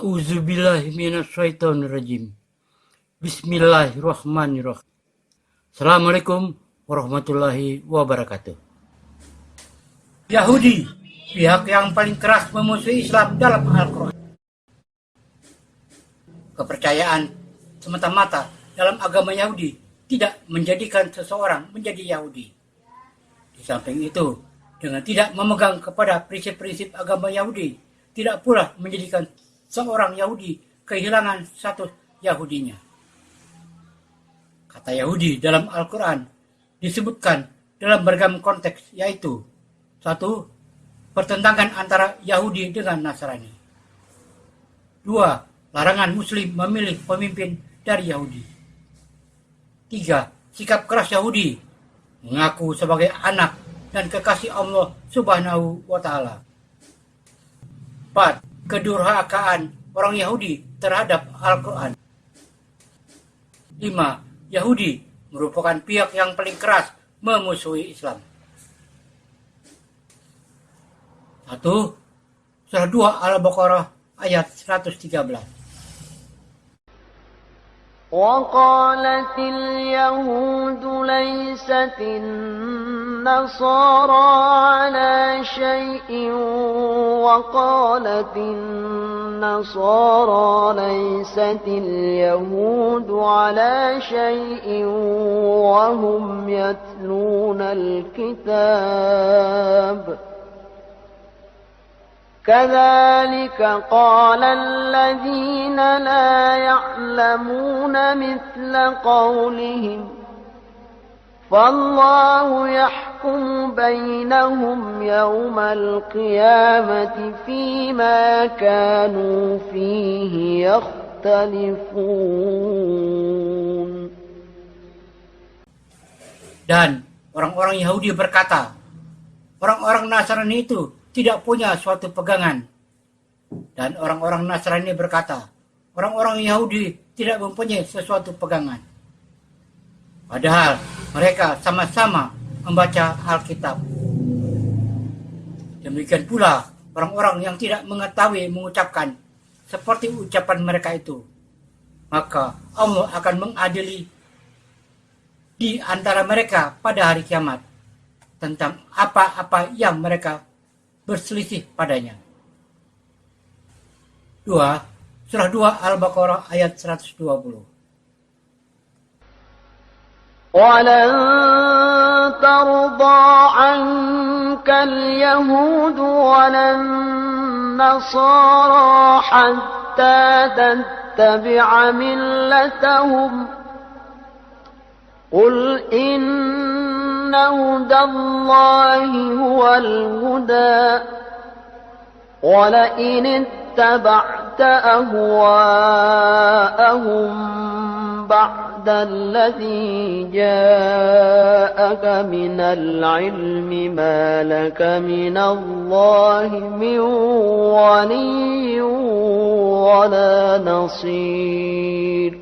A'udzubillahi minasyaitonirrajim. Bismillahirrahmanirrahim. Assalamualaikum warahmatullahi wabarakatuh. Yahudi, pihak yang paling keras memusuhi Islam dalam Al-Quran. Kepercayaan semata-mata dalam agama Yahudi tidak menjadikan seseorang menjadi Yahudi. Di samping itu, dengan tidak memegang kepada prinsip-prinsip agama Yahudi, tidak pula menjadikan seorang Yahudi kehilangan status Yahudinya. Kata Yahudi dalam Al-Quran disebutkan dalam beragam konteks, yaitu 1. Pertentangan antara Yahudi dengan Nasrani. 2. Larangan Muslim memilih pemimpin dari Yahudi. 3. Sikap keras Yahudi mengaku sebagai anak dan kekasih Allah Subhanahu wa Ta'ala. 4. Kedurhakaan orang Yahudi terhadap Al-Quran. 5. Yahudi merupakan pihak yang paling keras memusuhi Islam. 1. Surah 2 Al-Baqarah ayat 113. وقالت اليهود ليست النصارى على شيء وقالت النصارى ليست اليهود على شيء وهم يتلون الكتاب كذلك قال الذين لا يعلمون مثل قولهم فالله يحكم بينهم يوم القيامة فيما كانوا فيه يختلفون. Dan orang-orang Yahudi berkata, orang-orang Nasrani itu tidak punya suatu pegangan. Dan orang-orang Nasrani berkata, orang-orang Yahudi tidak mempunyai sesuatu pegangan. Padahal mereka sama-sama membaca Alkitab. Demikian pula orang-orang yang tidak mengetahui mengucapkan seperti ucapan mereka itu. Maka Allah akan mengadili di antara mereka pada hari kiamat tentang apa-apa yang mereka berselisih padanya. 2. Surah 2 Al-Baqarah ayat 120. وَلَن تَرْضَىٰ عَنكَ الْيَهُودُ وَلَا النَّصَارَىٰ حَتَّىٰ تَتَّبِعَ مِلَّتَهُمْ قُلْ إِنَّ هُدَى اللَّهِ هُوَ الْهُدَىٰ وَلَئِنِ اتَّبَعْتَ أَهْوَاءَهُم بَعْدَ الَّذِي جَاءَكَ مِنَ الْعِلْمِ مَا لَكَ مِنَ اللَّهِ مِن وَلِيٍّ وَلَا نَصِيرٍ.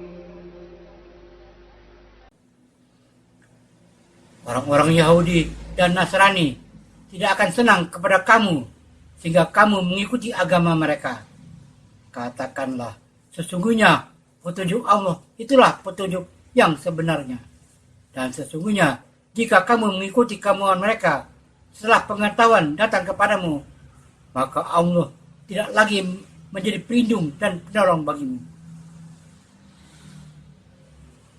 Orang-orang Yahudi dan Nasrani tidak akan senang kepada kamu sehingga kamu mengikuti agama mereka. Katakanlah, sesungguhnya petunjuk Allah itulah petunjuk yang sebenarnya. Dan sesungguhnya jika kamu mengikuti kemauan mereka setelah pengetahuan datang kepadamu, maka Allah tidak lagi menjadi pelindung dan penolong bagimu.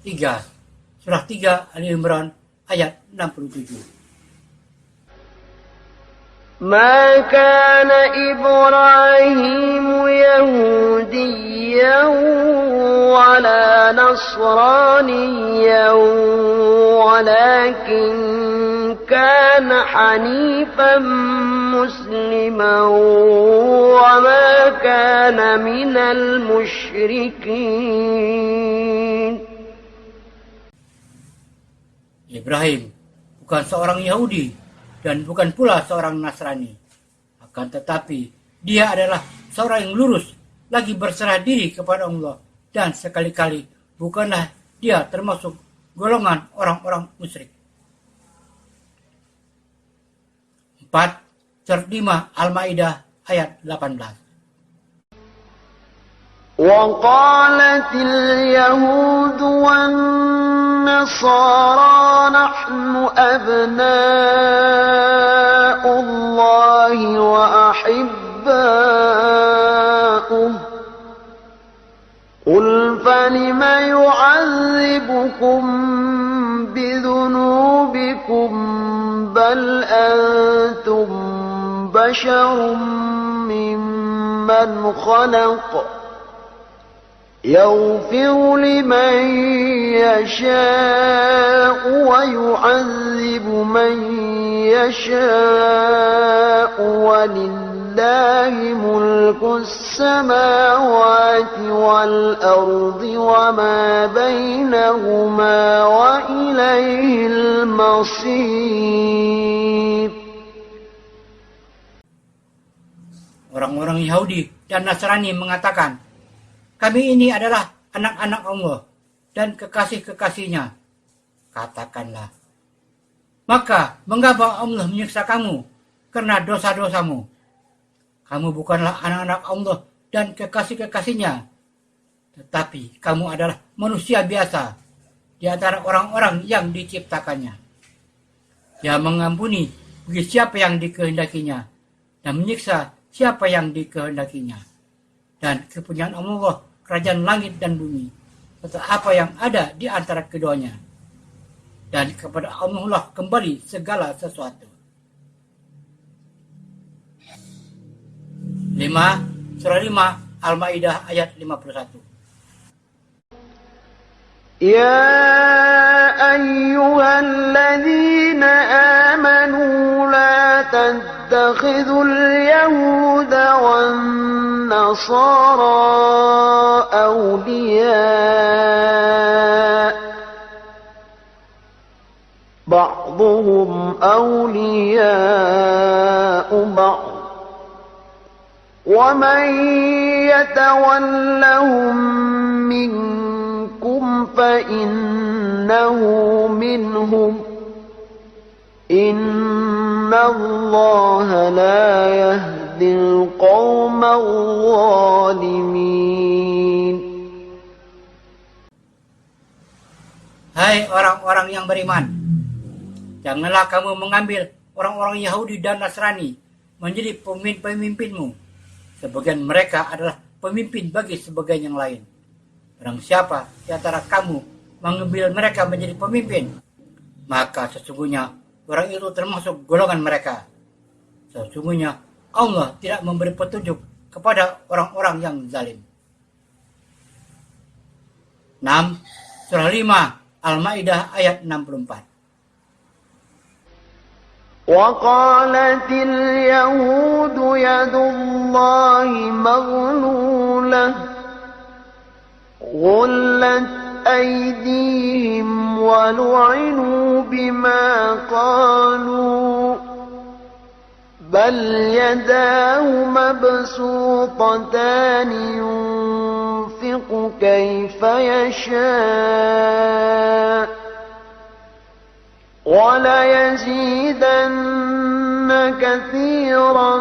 3. Surah 3 Ali Imran ayat 67. ما كان إبراهيم يهوديا ولا نصرانيا ولكن كان حنيفا مسلما وما كان من المشركين. Ibrahim bukan seorang Yahudi dan bukan pula seorang Nasrani. Akan tetapi dia adalah seorang yang lurus, lagi berserah diri kepada Allah, dan sekali-kali bukanlah dia termasuk golongan orang-orang musyrik. 4. Surat 5 Al-Maidah ayat 18. وقالت اليهود والنصارى نحن أبناء الله وأحباؤه قل فلم يعذبكم بذنوبكم بل أنتم بشر ممن خلق يغفر لمن يشاء ويعذب من يشاء ولله ملك السماوات والأرض وما بينهما وإليه المصير. Orang-orang Yahudi dan Nasrani mengatakan, kami ini adalah anak-anak Allah dan kekasih-kekasihnya. Katakanlah, maka mengapa Allah menyiksa kamu karena dosa-dosamu? Kamu bukanlah anak-anak Allah dan kekasih-kekasihnya, tetapi kamu adalah manusia biasa di antara orang-orang yang diciptakannya. Dia mengampuni bagi siapa yang dikehendakinya dan menyiksa siapa yang dikehendakinya. Dan kepunyaan Allah kerajaan langit dan bumi, serta apa yang ada di antara keduanya. Dan kepada Allah lah kembali segala sesuatu. 5. Surah 5 Al-Maidah ayat 51. يا أيها الذين آمنوا لا تتخذوا اليهود والنصارى أولياء بعضهم أولياء بعض ومن يتولهم منكم فإنه منهم إن الله لا يهدي القوم الظالمين. Hai orang-orang yang beriman, janganlah kamu mengambil orang-orang Yahudi dan Nasrani menjadi pemimpinmu. Sebagian mereka adalah pemimpin bagi sebagian yang lain. Barang siapa di antara kamu mengambil mereka menjadi pemimpin, maka sesungguhnya orang itu termasuk golongan mereka. Sesungguhnya Allah tidak memberi petunjuk kepada orang-orang yang zalim. 6. Surah 5 Al-Maidah ayat 64. وقالت اليهود يد الله مغلولة غلت أيديهم ولعنوا بما قالوا بل يداه مبسوطتان ينفق كيف يشاء وليزيدن كثيرا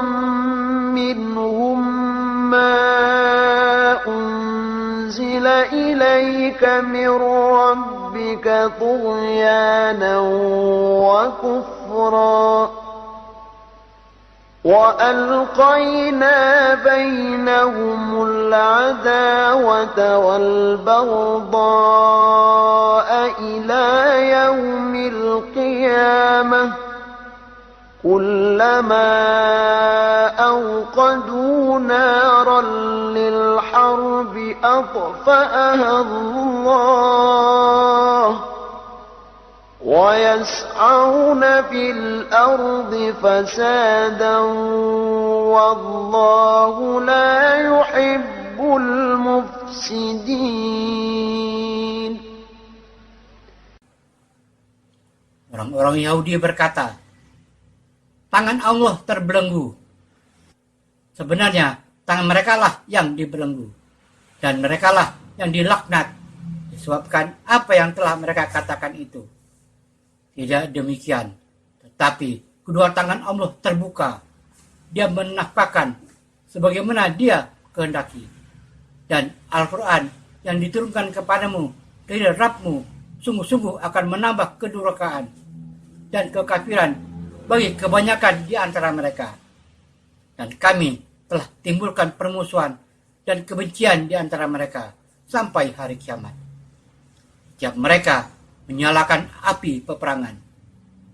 منهم ما أنزل إليك من ربك طغيانا وكفرا وألقينا بينهم العداوة والبغضاء إلى يوم القيامة كلما أوقدوا نارا للحرب أطفأها الله ويسعون في الأرض فسادا والله لا يحب المفسدين. Orang-orang Yahudi berkata, tangan Allah terbelenggu. Sebenarnya tangan mereka lah yang dibelenggu, dan mereka lah yang dilaknat disebabkan apa yang telah mereka katakan itu. Tidak demikian, tetapi kedua tangan Allah terbuka. Dia menafkahkan sebagaimana Dia kehendaki, Dan Al-Quran yang diturunkan kepadamu dari Rabbmu sungguh-sungguh akan menambah kedurhakaan dan kekafiran bagi kebanyakan di antara mereka. Dan kami telah timbulkan permusuhan dan kebencian di antara mereka sampai hari kiamat. Setiap mereka menyalakan api peperangan,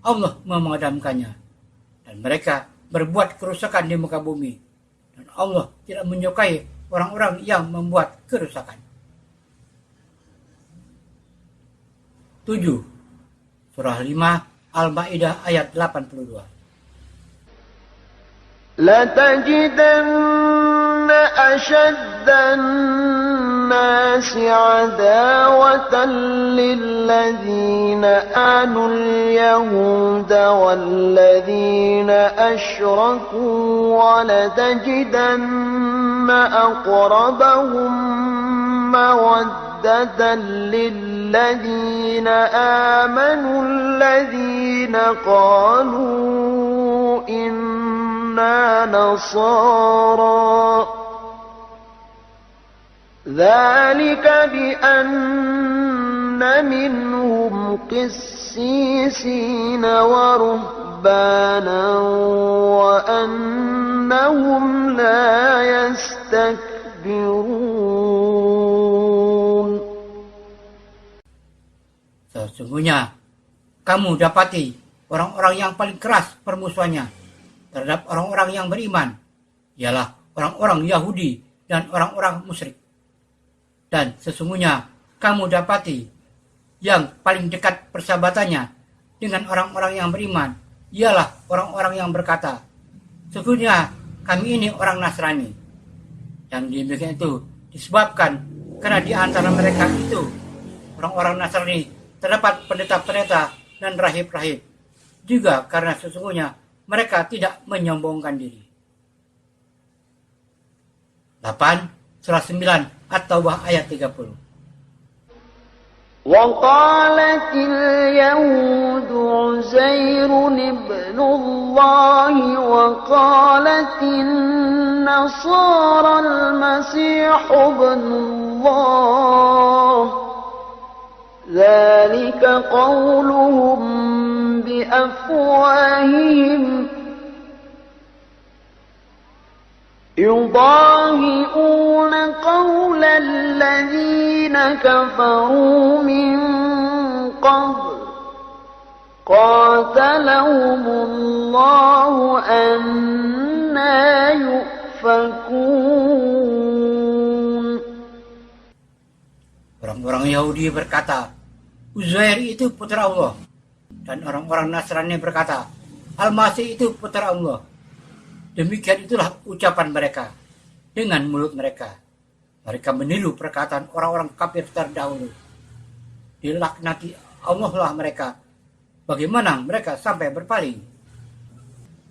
Allah memadamkannya. Dan mereka berbuat kerusakan di muka bumi. Dan Allah tidak menyukai orang-orang yang membuat kerusakan. 7. Surah 5 Al-Ma'idah ayat 82. لتجدن أشد الناس عداوة للذين آمنوا اليهود والذين أشركوا ولتجدن أقربهم مودة للذين آمنوا الذين قالوا إنا نصارى ذلك بأن منهم قسيسين ورهبانا وأنهم لا يستكبرون. Sesungguhnya kamu dapati orang-orang yang paling keras permusuhannya terhadap orang-orang yang beriman ialah orang-orang Yahudi dan orang-orang musyrik. Dan sesungguhnya kamu dapati yang paling dekat persahabatannya dengan orang-orang yang beriman ialah orang-orang yang berkata, sesungguhnya kami ini orang Nasrani. Yang demikian itu disebabkan karena di antara mereka itu orang-orang Nasrani terdapat pendeta-pendeta dan rahib-rahib. Juga karena sesungguhnya mereka tidak menyombongkan diri. 8. Surah 9 At-Taubah ayat 30. وقالت اليهود عزير ابن الله وقالت النصارى المسيح ابن الله ذلك قولهم بأفواههم يضاهئون قول الذين كفروا من قبل قاتلهم الله أنى يؤفكون. Orang-orang Yahudi berkata, Uzair itu putra Allah. Dan orang-orang Nasrani berkata, Al-Masih itu putra Allah. Demikian itulah ucapan mereka dengan mulut mereka. Mereka meniru perkataan orang-orang kafir terdahulu. Dilaknati Allah lah mereka. Bagaimana mereka sampai berpaling?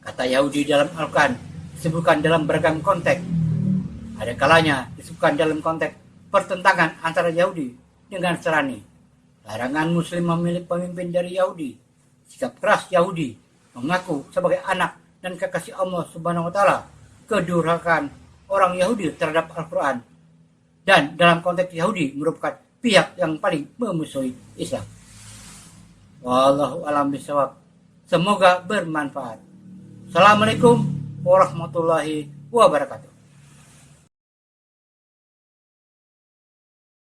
Kata Yahudi dalam Al-Quran disebutkan dalam beragam konteks. Ada kalanya disebutkan dalam konteks pertentangan antara Yahudi dengan Nasrani. Larangan Muslim memilih pemimpin dari Yahudi. Sikap keras Yahudi mengaku sebagai anak dan kekasih Allah Subhanahu wa taala, kedurhakaan orang Yahudi terhadap Al-Quran, dan dalam konteks Yahudi merupakan pihak yang paling memusuhi Islam. Wallahu a'lam bishawab. Semoga bermanfaat. Assalamualaikum warahmatullahi wabarakatuh.